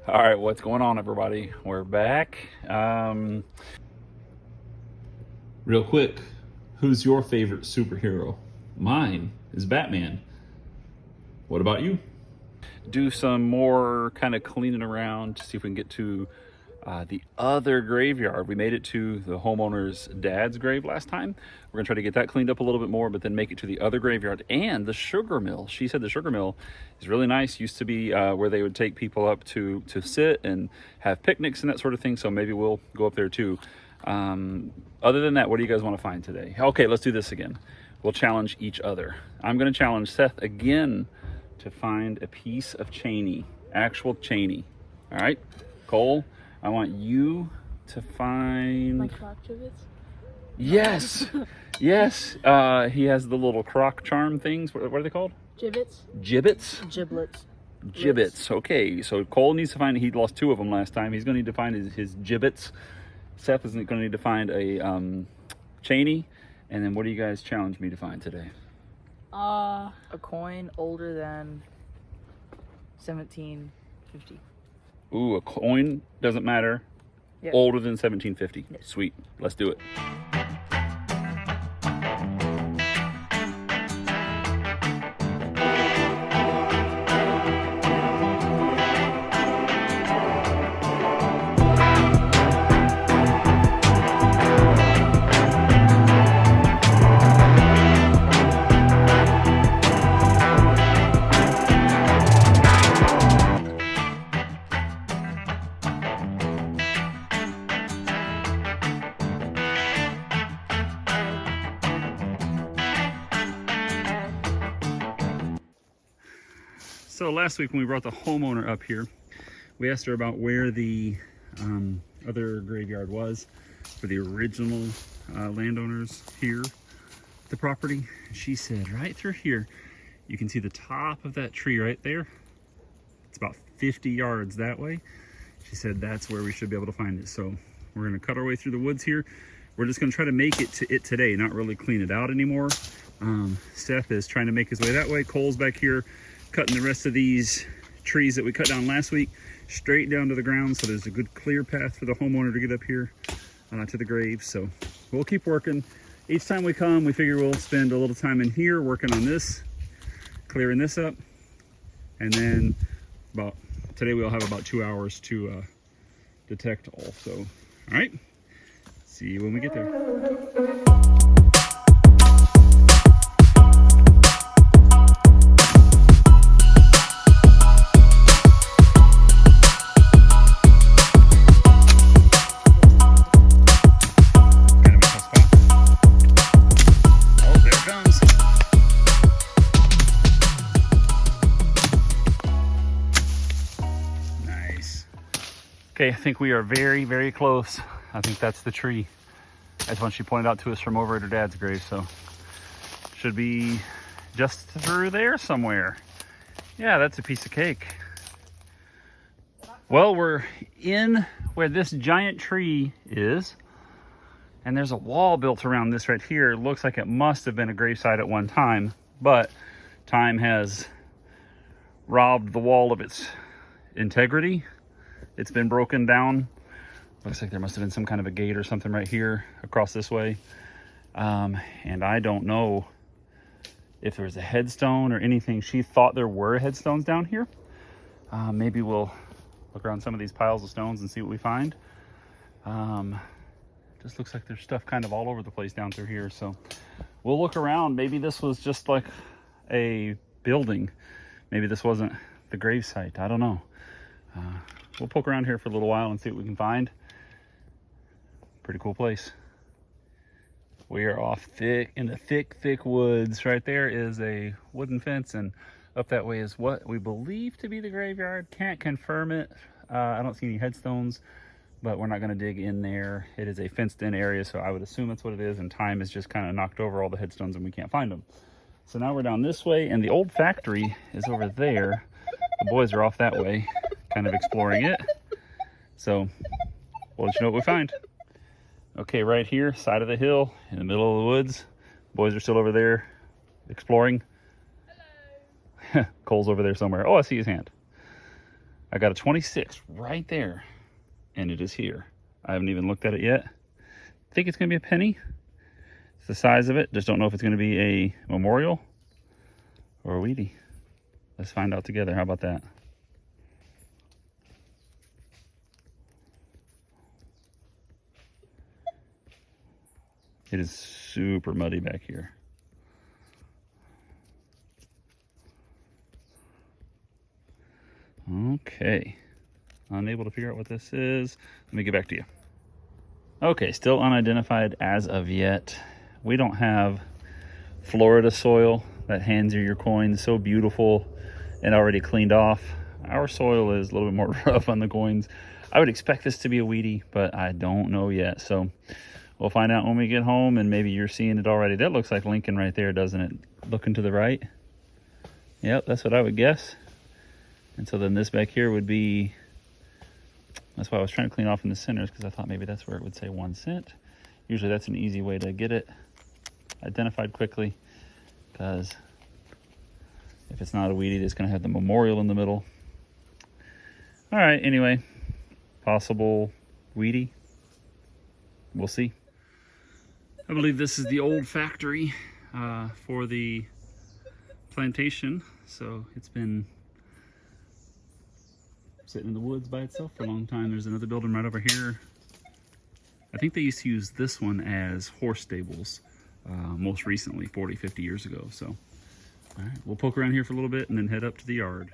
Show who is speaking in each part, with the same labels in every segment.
Speaker 1: All right, what's going on, everybody? We're back.
Speaker 2: Real quick, who's your favorite superhero? Mine is Batman. What about you?
Speaker 1: Do some more kind of cleaning around to see if we can get to the other graveyard. We made it to the homeowner's dad's grave last time. We're gonna try to get that cleaned up a little bit more, but then make it to the other graveyard and the sugar mill. She said the sugar mill is really nice. Used to be where they would take people up to sit and have picnics and that sort of thing. So maybe we'll go up there too. Other than that, what do you guys want to find today? Okay, let's do this again. We'll challenge each other. I'm gonna challenge Seth again to find a piece of Cheney, actual Cheney. All right, Cole, I want you to find...
Speaker 3: My croc gibbets?
Speaker 1: Yes, yes. He has the little croc charm things. What are they called?
Speaker 3: Gibbets?
Speaker 1: Gibbets?
Speaker 3: Giblets.
Speaker 1: Gibbets. Okay, so Cole needs to find, he lost 2 of them last time. He's gonna need to find his gibbets. Seth is gonna need to find a Cheney. And then what do you guys challenge me to find today?
Speaker 4: A coin older than 1750.
Speaker 1: Ooh, a coin doesn't matter.
Speaker 4: Yep.
Speaker 1: Older than 1750.
Speaker 4: Yes.
Speaker 1: Sweet. Let's do it. So last week when we brought the homeowner up here, we asked her about where the other graveyard was for the original landowners here at the property. She said right through here, you can see the top of that tree right there. It's about 50 yards that way. She said that's where we should be able to find it. So we're gonna cut our way through the woods here. We're just gonna try to make it to it today, not really clean it out anymore. Seth is trying to make his way that way. Cole's back here cutting the rest of these trees that we cut down last week straight down to the ground, so there's a good clear path for the homeowner to get up here to the grave. So we'll keep working. Each time we come, we figure we'll spend a little time in here working on this, clearing this up, and then today we'll have about 2 hours to detect all. So all right, see you when we get there. Okay, I think we are very, very close. I think that's the tree. That's one she pointed out to us from over at her dad's grave, so should be just through there somewhere. Yeah, that's a piece of cake. Well, we're in where this giant tree is, and there's a wall built around this right here. It looks like it must have been a gravesite at one time, but time has robbed the wall of its integrity. It's been broken down. Looks like there must have been some kind of a gate or something right here across this way. And I don't know if there was a headstone or anything. She thought there were headstones down here. Maybe we'll look around some of these piles of stones and see what we find. Just looks like there's stuff kind of all over the place down through here. So we'll look around. Maybe this was just like a building. Maybe this wasn't the grave site. I don't know. We'll poke around here for a little while and see what we can find. Pretty cool place. We are off in the thick woods. Right there is a wooden fence, and up that way is what we believe to be the graveyard. Can't confirm it. I don't see any headstones, but we're not going to dig in there. It is a fenced in area, so I would assume that's what it is, and time has just kind of knocked over all the headstones and we can't find them. So now we're down this way, and the old factory is over there. The boys are off that way, kind of exploring it. So we'll let you know what we find. Okay, right here, side of the hill, in the middle of the woods. Boys are still over there exploring. Hello. Cole's over there somewhere. Oh, I see his hand. I got a 26 right there, and it is here. I haven't even looked at it yet. Think it's gonna be a penny. It's the size of it. Just don't know if it's gonna be a memorial or a Wheatie. Let's find out together. How about that? It is super muddy back here. Okay. Unable to figure out what this is. Let me get back to you. Okay, still unidentified as of yet. We don't have Florida soil that hands you your coins so beautiful and already cleaned off. Our soil is a little bit more rough on the coins. I would expect this to be a Wheatie, but I don't know yet. So we'll find out when we get home, and maybe you're seeing it already. That looks like Lincoln right there, doesn't it? Looking to the right. Yep, that's what I would guess. And so then this back here would be, that's why I was trying to clean off in the centers, because I thought maybe that's where it would say 1 cent. Usually that's an easy way to get it identified quickly, because if it's not a Wheatie, it's going to have the memorial in the middle. All right, anyway, possible Wheatie. We'll see. I believe this is the old factory for the plantation, so it's been sitting in the woods by itself for a long time. There's another building right over here. I think they used to use this one as horse stables most recently, 40, 50 years ago. So, all right, we'll poke around here for a little bit and then head up to the yard.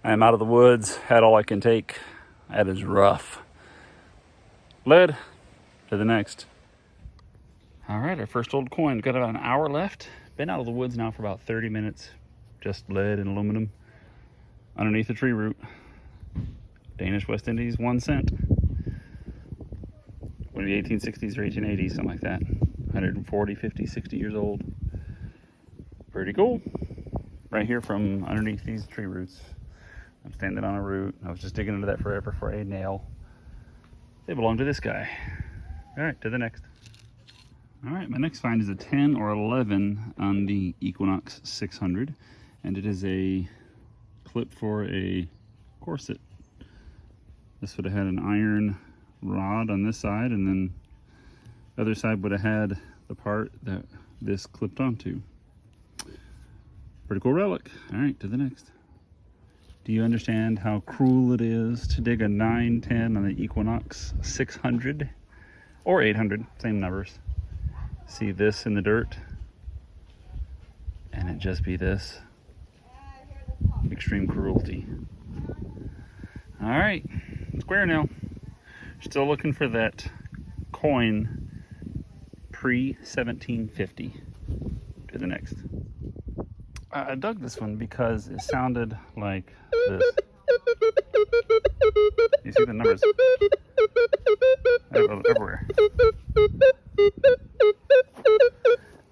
Speaker 1: I'm out of the woods, had all I can take. That is rough. Lead to the next. All right, our first old coin. Got about an hour left. Been out of the woods now for about 30 minutes. Just lead and aluminum underneath the tree root. Danish West Indies, 1 cent. Would be 1860s or 1880s, something like that. 140, 50, 60 years old. Pretty cool. Right here from underneath these tree roots. I'm standing on a root. I was just digging into that forever for a nail. They belong to this guy. All right, to the next. All right, my next find is a 10 or 11 on the Equinox 600. And it is a clip for a corset. This would have had an iron rod on this side, and then the other side would have had the part that this clipped onto. Pretty cool relic. All right, to the next. Do you understand how cruel it is to dig a 910 on the Equinox 600 or 800, same numbers? See this in the dirt, and it just be this. Extreme cruelty. All right, square now. Still looking for that coin pre-1750. To the next. I dug this one because it sounded like this. You see the numbers everywhere.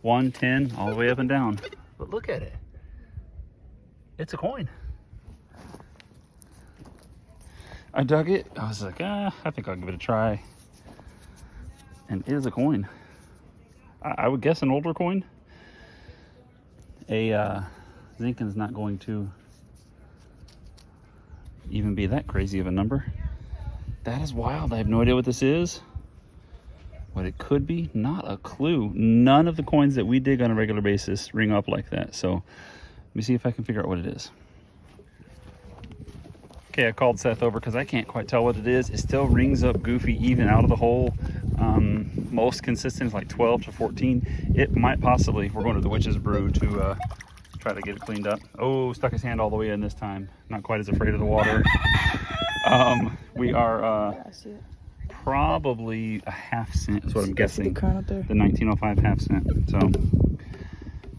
Speaker 1: 110 all the way up and down. But look at it. It's a coin. I dug it. I was like, I think I'll give it a try. And it is a coin. I would guess an older coin. A Zinken's not going to even be that crazy of a number. That is wild. I have no idea what this is. What it could be, not a clue. None of the coins that we dig on a regular basis ring up like that. So let me see if I can figure out what it is. Okay, I called Seth over because I can't quite tell what it is. It still rings up goofy even out of the hole. Most consistent is like 12 to 14. It might possibly, we're going to the Witch's Brew to try to get it cleaned up. Oh, stuck his hand all the way in this time. Not quite as afraid of the water. We are probably a half cent is what I'm guessing. The 1905 half cent. So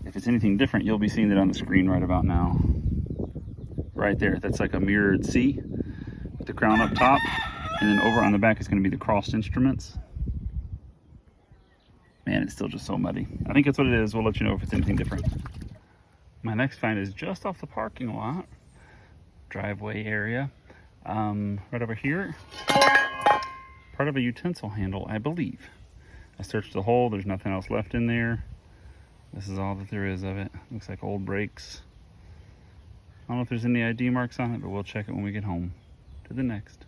Speaker 1: if it's anything different, you'll be seeing it on the screen right about now. Right there, that's like a mirrored C with the crown up top. And then over on the back is going to be the crossed instruments. Man, it's still just so muddy. I think that's what it is. We'll let you know if it's anything different. My next find is just off the parking lot, driveway area. Right over here, part of a utensil handle, I believe. I searched the hole, there's nothing else left in there. This is all that there is of it. Looks like old brakes. I don't know if there's any ID marks on it, but we'll check it when we get home. To the next.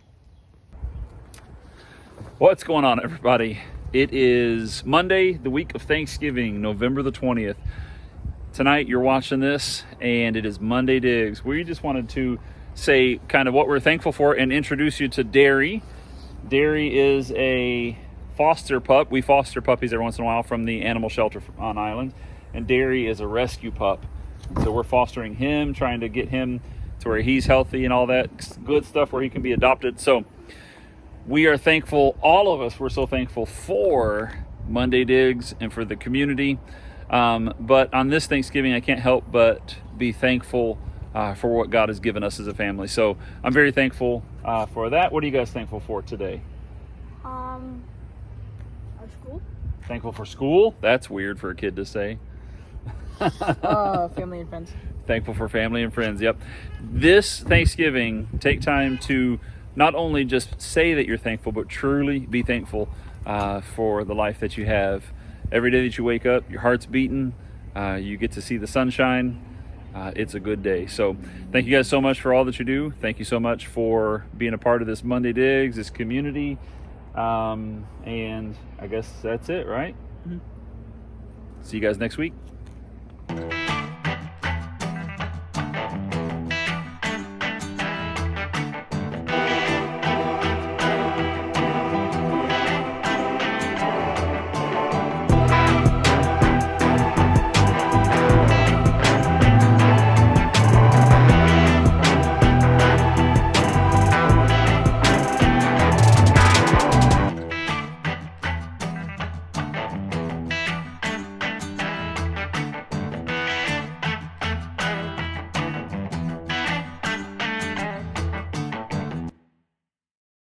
Speaker 1: What's going on, everybody? It is Monday, the week of Thanksgiving, November the 20th. Tonight you're watching this, and it is Monday Digs. We just wanted to say kind of what we're thankful for and introduce you to Derry. Derry is a foster pup. We foster puppies every once in a while from the animal shelter on island, and Derry is a rescue pup. And so we're fostering him, trying to get him to where he's healthy and all that good stuff where he can be adopted. So we are thankful, all of us, we're so thankful for Monday Digs and for the community. But on this Thanksgiving, I can't help but be thankful for what God has given us as a family. So I'm very thankful for that. What are you guys thankful for today?
Speaker 3: Our school.
Speaker 1: Thankful for school? That's weird for a kid to say.
Speaker 4: Family and friends.
Speaker 1: Thankful for family and friends, yep. This Thanksgiving, take time to not only just say that you're thankful, but truly be thankful for the life that you have. Every day that you wake up, your heart's beating, you get to see the sunshine. It's a good day. So thank you guys so much for all that you do. Thank you so much for being a part of this Monday Digs, this community. And I guess that's it, right? Mm-hmm. See you guys next week.